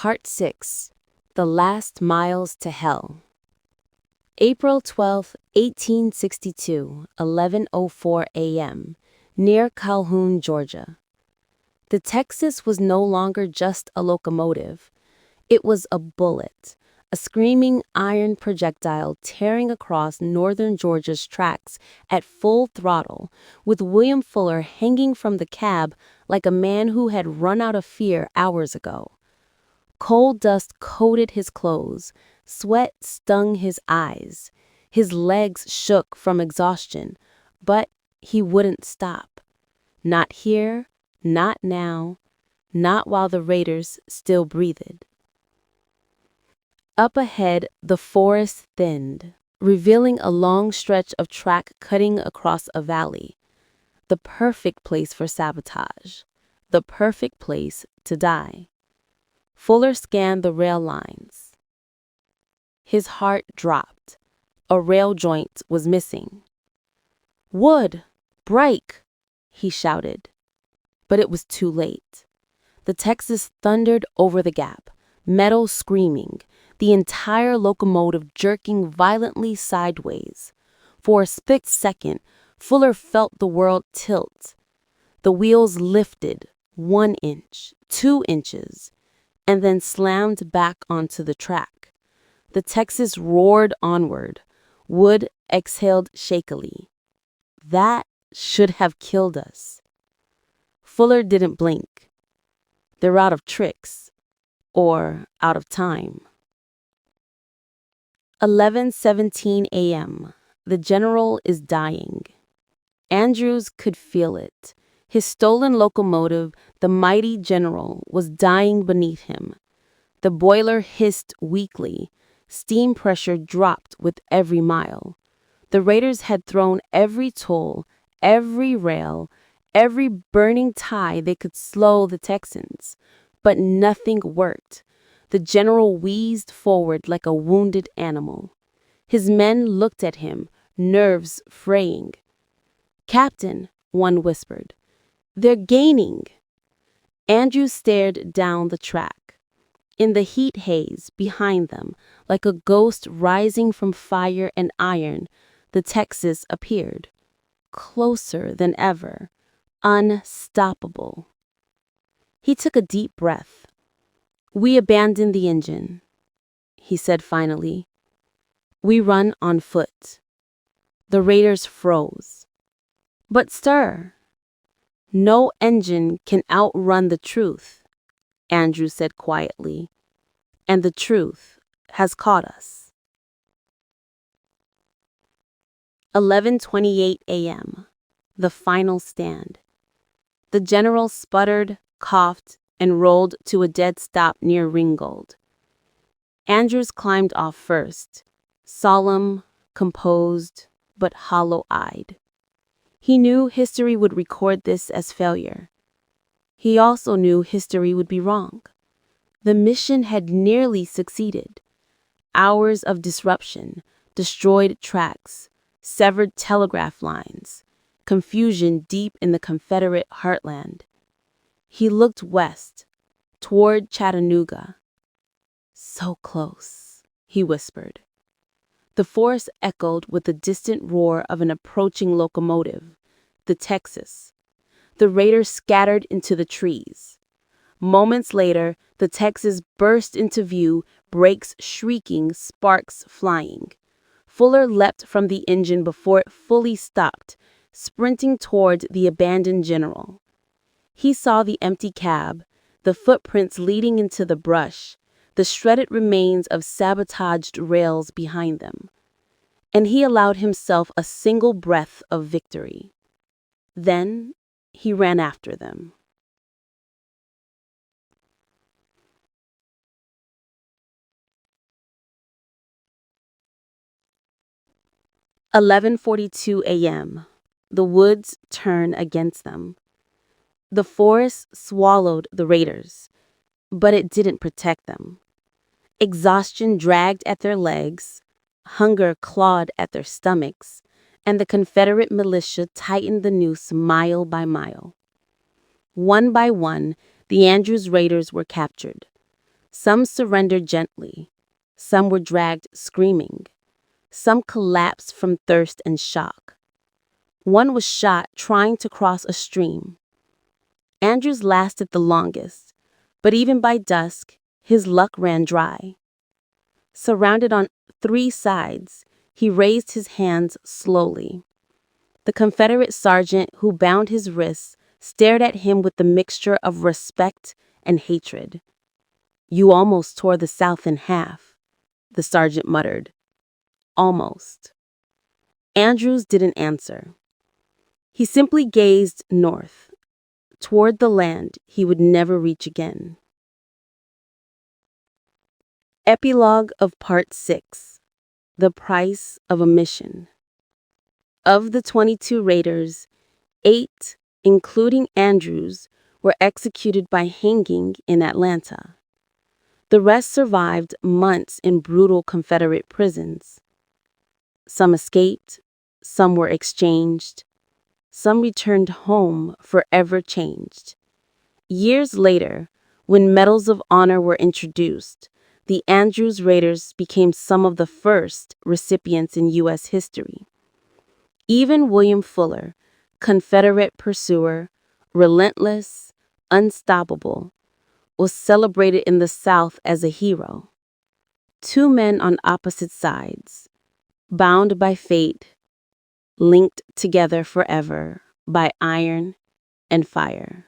Part 6. The Last Miles to Hell. April 12, 1862, 11:04 a.m., near Calhoun, Georgia. The Texas was no longer just a locomotive. It was a bullet, a screaming iron projectile tearing across northern Georgia's tracks at full throttle, with William Fuller hanging from the cab like a man who had run out of fear hours ago. Coal dust coated his clothes, sweat stung his eyes, his legs shook from exhaustion, but he wouldn't stop. Not here, not now, not while the raiders still breathed. Up ahead, the forest thinned, revealing a long stretch of track cutting across a valley. The perfect place for sabotage, the perfect place to die. Fuller scanned the rail lines. His heart dropped. A rail joint was missing. "Wood! Break!" he shouted. But it was too late. The Texas thundered over the gap, metal screaming, the entire locomotive jerking violently sideways. For a split second, Fuller felt the world tilt. The wheels lifted 1 inch, 2 inches, and then slammed back onto the track. The Texas roared onward. Wood exhaled shakily. That should have killed us. Fuller didn't blink. They're out of tricks, or out of time. 11:17 a.m. The general is dying. Andrews could feel it. His stolen locomotive, the mighty general, was dying beneath him. The boiler hissed weakly. Steam pressure dropped with every mile. The raiders had thrown every tool, every rail, every burning tie they could slow the Texans. But nothing worked. The general wheezed forward like a wounded animal. His men looked at him, nerves fraying. "Captain," one whispered, "they're gaining." Andrews stared down the track. In the heat haze behind them, like a ghost rising from fire and iron, the Texas appeared. Closer than ever. Unstoppable. He took a deep breath. "We abandon the engine," he said finally. "We run on foot." The raiders froze. "But sir," "No engine can outrun the truth," Andrews said quietly, "and the truth has caught us." 11:28 a.m. The final stand. The general sputtered, coughed, and rolled to a dead stop near Ringgold. Andrews climbed off first, solemn, composed, but hollow-eyed. He knew history would record this as failure. He also knew history would be wrong. The mission had nearly succeeded. Hours of disruption, destroyed tracks, severed telegraph lines, confusion deep in the Confederate heartland. He looked west, toward Chattanooga. "So close," he whispered. The forest echoed with the distant roar of an approaching locomotive, the Texas. The raiders scattered into the trees. Moments later, the Texas burst into view, brakes shrieking, sparks flying. Fuller leapt from the engine before it fully stopped, sprinting toward the abandoned general. He saw the empty cab, the footprints leading into the brush, the shredded remains of sabotaged rails behind them. And he allowed himself a single breath of victory. Then he ran after them. "11:42 a.m. The woods turn against them. The forest swallowed the raiders, but it didn't protect them. Exhaustion dragged at their legs, hunger clawed at their stomachs, and the Confederate militia tightened the noose mile by mile. One by one, the Andrews raiders were captured. Some surrendered gently. Some were dragged screaming. Some collapsed from thirst and shock. One was shot trying to cross a stream. Andrews lasted the longest, but even by dusk, his luck ran dry. Surrounded on 3 sides, he raised his hands slowly. The Confederate sergeant who bound his wrists stared at him with the mixture of respect and hatred. "You almost tore the South in half," the sergeant muttered. "Almost." Andrews didn't answer. He simply gazed north, toward the land he would never reach again. Epilogue of Part 6. The Price of a Mission. Of the 22 raiders, 8, including Andrews, were executed by hanging in Atlanta. The rest survived months in brutal Confederate prisons. Some escaped, some were exchanged, some returned home forever changed. Years later, when medals of honor were introduced, the Andrews Raiders became some of the first recipients in U.S. history. Even William Fuller, Confederate pursuer, relentless, unstoppable, was celebrated in the South as a hero. 2 men on opposite sides, bound by fate, linked together forever by iron and fire.